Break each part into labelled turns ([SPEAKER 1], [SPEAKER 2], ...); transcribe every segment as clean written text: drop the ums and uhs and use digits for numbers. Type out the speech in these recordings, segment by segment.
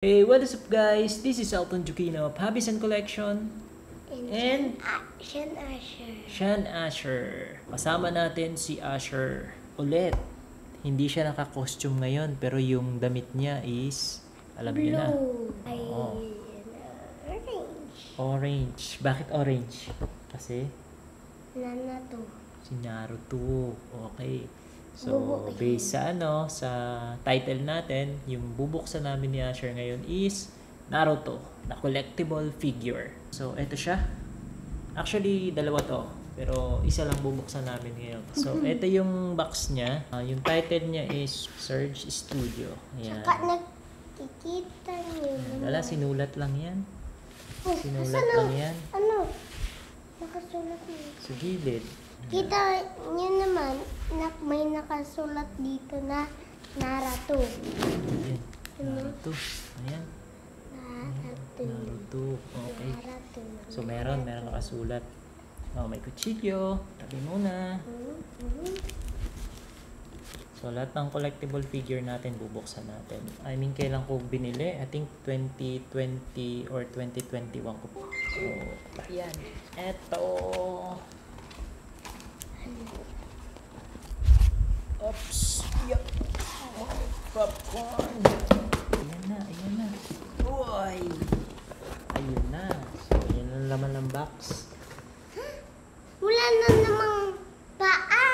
[SPEAKER 1] Hey, what is up guys? This is Elton Jukino of Hobbies and Collection and
[SPEAKER 2] Sean Asher.
[SPEAKER 1] Sean Asher. Kasama natin si Asher ulit. Hindi siya naka-costume ngayon pero yung damit niya is, alam niyo na,
[SPEAKER 2] Blue. Ay,
[SPEAKER 1] Oo.
[SPEAKER 2] orange.
[SPEAKER 1] Orange. Bakit orange? Kasi
[SPEAKER 2] Nana to.
[SPEAKER 1] si Naruto. Okay. So,
[SPEAKER 2] Bubuk
[SPEAKER 1] based sa sa title natin, yung bubuksan namin ni Asher ngayon is Naruto, na collectible figure. So, eto siya. Actually, dalawa to. Pero isa lang bubuksan namin ngayon. So, eto yung box niya. Yung title niya is Surge Studio. Ayan.
[SPEAKER 2] Saka nakikita niyo.
[SPEAKER 1] Wala, sinulat lang yan.
[SPEAKER 2] Oh,
[SPEAKER 1] Sinulat
[SPEAKER 2] asan
[SPEAKER 1] lang yan.
[SPEAKER 2] Ano? Nakasulat niyo.
[SPEAKER 1] Sa gilid.
[SPEAKER 2] Kita niyo naman, may nakasulat dito na Naruto.
[SPEAKER 1] Ayan. Naruto. Ayan.
[SPEAKER 2] Naruto.
[SPEAKER 1] Naruto. Okay.
[SPEAKER 2] Naruto.
[SPEAKER 1] So, meron nakasulat. May kutsilyo. Tabi muna. So, lahat ng collectible figure natin, bubuksan natin. I mean, kailan ko binili? I think 2020 or 2021 ko po. So, ayan. Eto. Oops. Yup. Popcorn. Ayan na, ayan na. Uy! Ayun na. So, ayan ang laman ng box.
[SPEAKER 2] Wala na namang paa.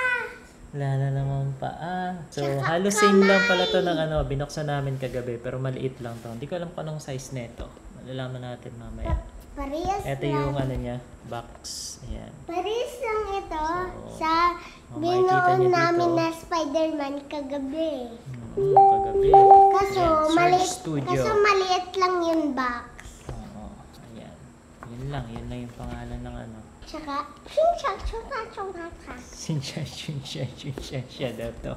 [SPEAKER 1] Wala na naman paa. So,
[SPEAKER 2] Tsaka
[SPEAKER 1] halos same lang pala to ng binuksan namin kagabi. Pero maliit lang to. Hindi ko alam kung anong size neto. Malalaman natin mamaya.
[SPEAKER 2] Parehas
[SPEAKER 1] Ito
[SPEAKER 2] lang.
[SPEAKER 1] yung niya, box. Ayan.
[SPEAKER 2] Parehas lang ito
[SPEAKER 1] So,
[SPEAKER 2] sa
[SPEAKER 1] makikita niyo
[SPEAKER 2] binuon
[SPEAKER 1] dito.
[SPEAKER 2] namin na Spider-Man kagabi.
[SPEAKER 1] Kagabi.
[SPEAKER 2] Kaso,
[SPEAKER 1] Ayan, Surge Studio.
[SPEAKER 2] maliit lang yung box.
[SPEAKER 1] Oo. Ayan. Yun lang yung pangalan ng
[SPEAKER 2] Tsaka, chuncha, chuncha, chuncha.
[SPEAKER 1] Siya daw to.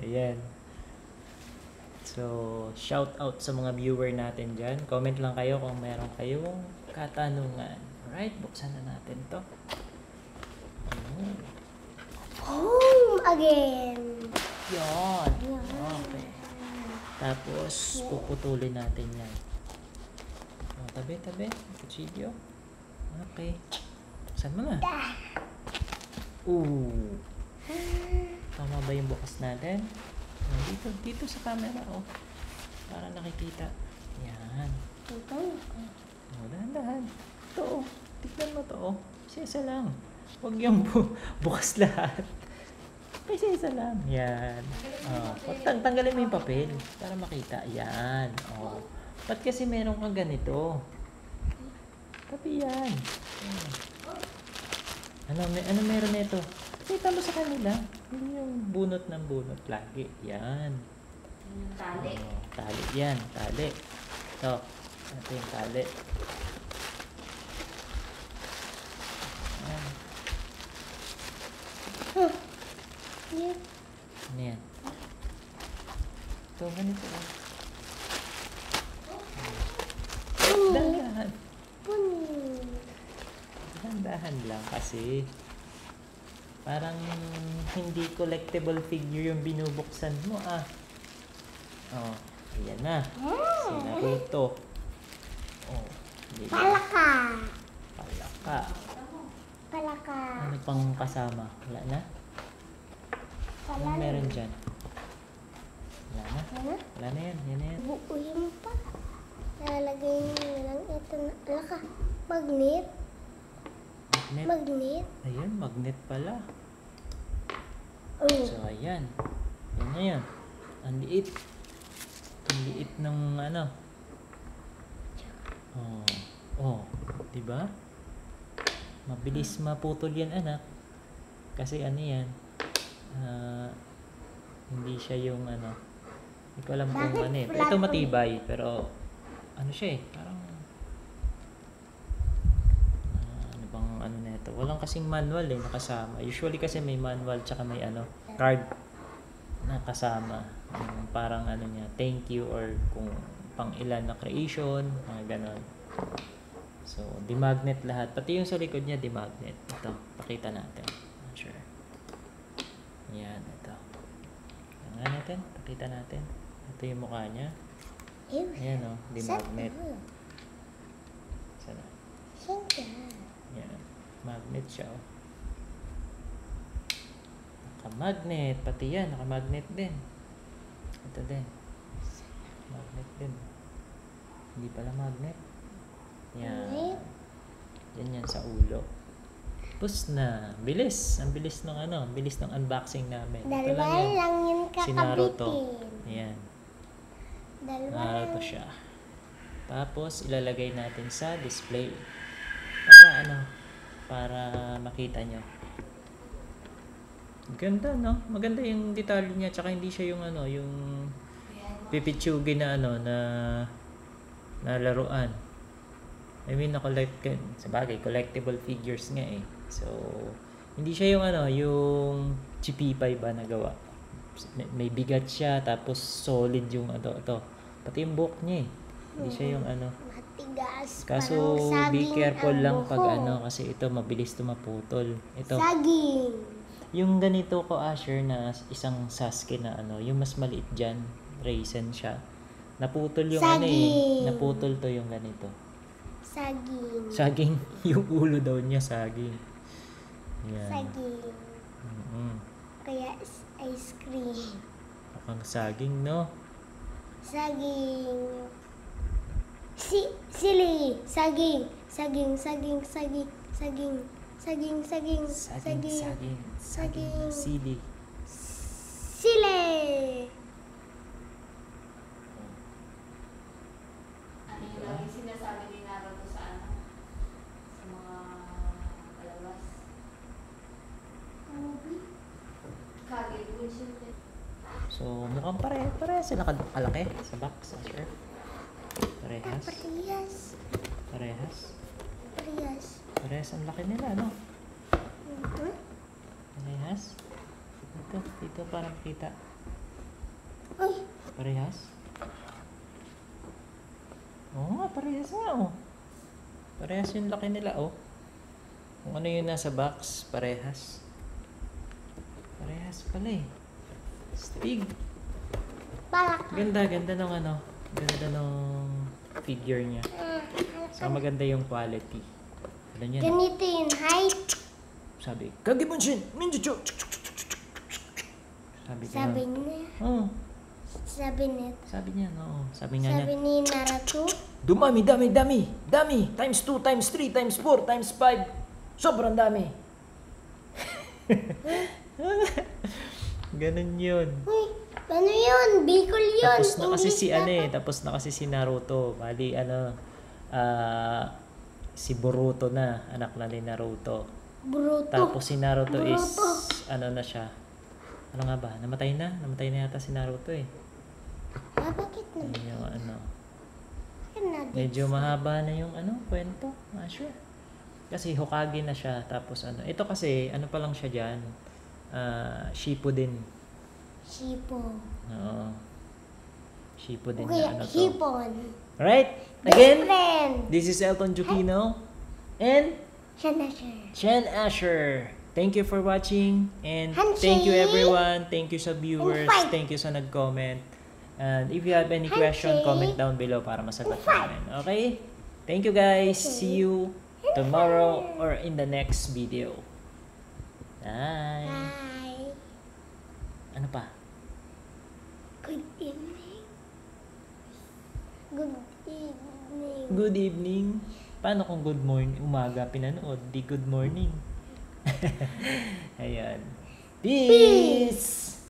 [SPEAKER 1] Ayan. So, shout out sa mga viewer natin dyan. Comment lang kayo kung meron kayong katanungan. Alright, buksan na natin to.
[SPEAKER 2] Home again.
[SPEAKER 1] Yon. Okay. Tapos, puputulin natin yan. Tabi. Kutsilyo. Okay. Buksan mo na. Ooh. Tama ba yung bukas natin? Dito sa camera, para nakikita. Yan. Dahan-dahan. Ito, tignan mo to, isa lang. Huwag yung bukas lahat. Isa lang. Yan. Tanggalin mo yung papel para makita. Yan. Ba't kasi meron kang ganito? Tapi yan. Ano meron nito? Kita mo sa kanila. Yun yung bunot ng bunot lagi. Yan.
[SPEAKER 3] Tali.
[SPEAKER 1] Tali yan. Tali. Ito. Ito yung tali. Yan. Ano yan? Ito, ganito lang. Dahan-dahan. Dahan-dahan lang kasi parang hindi collectible figure yung binubuksan mo ayan na. Si Naruto. Diba?
[SPEAKER 2] Palaka.
[SPEAKER 1] Ano pang kasama? Wala na? Ano meron dyan? Wala na? Wala na yan. Yan na yan.
[SPEAKER 2] Buuhin pa. Lalagay nyo lang ito na. Alaka. Magnet. Magnet.
[SPEAKER 1] Ayun, magnet pala.
[SPEAKER 2] Oh.
[SPEAKER 1] So, ayan. Yan na yan. Ang liit. Ang liit ng diba? Mabilis maputol yan, anak. Kasi yan. Hindi siya yung hindi ko alam kung
[SPEAKER 2] Bakit
[SPEAKER 1] Ito
[SPEAKER 2] flat
[SPEAKER 1] matibay, pero siya parang ano bang nito? Walang kasing manual nakasama. Usually kasi may manual tsaka may card na kasama. Parang niya, thank you or kung pang ilan na creation, mga ganon. So, demagnet lahat. Pati yung sa likod niya, demagnet. Ito, pakita natin. Sure. Yan, ito. Pakita natin. Ito yung mukha niya.
[SPEAKER 2] Ew.
[SPEAKER 1] Ayan o, di magnet. Sana.
[SPEAKER 2] Siyempre.
[SPEAKER 1] Ayan. Magnet siya o. Naka-magnet. Pati yan, naka-magnet din. Ito din. Magnet din. Hindi pala magnet. Yan. Yan yan sa ulo. Tapos na. Bilis. Ang bilis ng ano. Ang bilis ng unboxing namin. Ito
[SPEAKER 2] Dalawa
[SPEAKER 1] lang yan.
[SPEAKER 2] lang yun
[SPEAKER 1] Si Naruto.
[SPEAKER 2] kakabitin.
[SPEAKER 1] Ayan.
[SPEAKER 2] Dalawa
[SPEAKER 1] Naruto
[SPEAKER 2] lang.
[SPEAKER 1] siya. Tapos ilalagay natin sa display. Para ano? Para makita nyo. Ganda no? Maganda yung detalye niya. Tsaka hindi siya yung ano. Yung pipitsugi na ano. Na laruan. I mean, sabagay, collectible figures nga eh. So, hindi siya yung ano, yung GP5 ba na gawa. May bigat siya, tapos solid yung ito. Pati yung buhok niya eh. Hindi siya yung ano.
[SPEAKER 2] Matigas.
[SPEAKER 1] Kaso,
[SPEAKER 2] parang
[SPEAKER 1] be
[SPEAKER 2] saging
[SPEAKER 1] careful
[SPEAKER 2] ang
[SPEAKER 1] lang pag
[SPEAKER 2] buhok.
[SPEAKER 1] ano, kasi ito mabilis to maputol. Ito,
[SPEAKER 2] Saging.
[SPEAKER 1] yung ganito ko, Asher, na isang Sasuke na ano, yung mas maliit dyan, Raisin siya. Naputol yung ano eh.
[SPEAKER 2] Saging.
[SPEAKER 1] Naputol to yung ganito.
[SPEAKER 2] Saging.
[SPEAKER 1] Saging. Yung ulo daw niya, saging. Yan.
[SPEAKER 2] Saging.
[SPEAKER 1] Mm-mm.
[SPEAKER 2] Kaya ice cream.
[SPEAKER 1] Mukhang saging, no?
[SPEAKER 2] Saging. Sili. Saging. Saging. Saging. Saging. Saging. Saging. Saging.
[SPEAKER 1] Saging.
[SPEAKER 2] Saging.
[SPEAKER 1] Sili.
[SPEAKER 2] Sili.
[SPEAKER 3] Ano yung lagi sinasabi ni Naruto sa ano? Sa mga palabas? Kage, bullshit.
[SPEAKER 1] So, mukhang pare sila kalaki sa box, Asher. Parehas.
[SPEAKER 2] Parehas.
[SPEAKER 1] Parehas.
[SPEAKER 2] Parehas.
[SPEAKER 1] Parehas ang laki nila, no?
[SPEAKER 2] Mhm.
[SPEAKER 1] Parehas. Dito parang kita.
[SPEAKER 2] Uy.
[SPEAKER 1] Parehas. Oo nga, parehas nga, oh. Parehas yung laki nila, oh. Kung ano yung nasa box, parehas. Parehas pala eh. Stig.
[SPEAKER 2] Palak.
[SPEAKER 1] Ganda nung ano. Ganda nung figure niya. Saka maganda yung quality. Ano niya?
[SPEAKER 2] Ganito yung height.
[SPEAKER 1] Sabi, Kagebonshin! Ninjutsu! Sabi niya.
[SPEAKER 2] Sabi niya.
[SPEAKER 1] Oo.
[SPEAKER 2] Sabi niya.
[SPEAKER 1] Sabi niya, no. Sabi nga
[SPEAKER 2] Sabi
[SPEAKER 1] niya.
[SPEAKER 2] ni Naruto.
[SPEAKER 1] Dumami, dami! Times 2, times 3, times 4, times 5. Sobrang dami. Ganun yun.
[SPEAKER 2] Uy, ano yun? Bicol yun.
[SPEAKER 1] Tapos na kasi si
[SPEAKER 2] English
[SPEAKER 1] ano eh,
[SPEAKER 2] dapat.
[SPEAKER 1] tapos na kasi si Naruto. Bali ano, si Boruto na, anak na ni Naruto.
[SPEAKER 2] Bruto.
[SPEAKER 1] Tapos si Naruto is,
[SPEAKER 2] Boruto.
[SPEAKER 1] ano na siya. Ano nga ba? Namatay na? Namatay na yata si Naruto eh.
[SPEAKER 2] Ah, bakit na?
[SPEAKER 1] Ayun yung ano.
[SPEAKER 2] Bakit na?
[SPEAKER 1] Medyo mahaba na yung ano, kwento. Sure. Kasi Hokage na siya. Tapos ano, ito kasi, ano pa lang siya dyan. Shippuden.
[SPEAKER 2] Shipo.
[SPEAKER 1] Oo. Shippuden
[SPEAKER 2] Okay,
[SPEAKER 1] na ano to.
[SPEAKER 2] hipon.
[SPEAKER 1] Right?
[SPEAKER 2] Best
[SPEAKER 1] Again,
[SPEAKER 2] friend.
[SPEAKER 1] this is Elton Jukino. And
[SPEAKER 2] Siya na siya.
[SPEAKER 1] Chen Asher. Thank you for watching. And
[SPEAKER 2] Handshake.
[SPEAKER 1] thank you everyone. Thank you sa viewers.
[SPEAKER 2] And fight.
[SPEAKER 1] Thank you sa nag-comment. And if you have any question,
[SPEAKER 2] Handshake.
[SPEAKER 1] comment down below para masagot
[SPEAKER 2] And fight.
[SPEAKER 1] namin. Okay? Thank you guys. See you tomorrow or in the next video. Bye.
[SPEAKER 2] Bye.
[SPEAKER 1] Ano pa?
[SPEAKER 2] Good evening. Good evening.
[SPEAKER 1] Good evening. Paano kung good morning? Umaga pinanood. Di good morning. Ayan. Peace!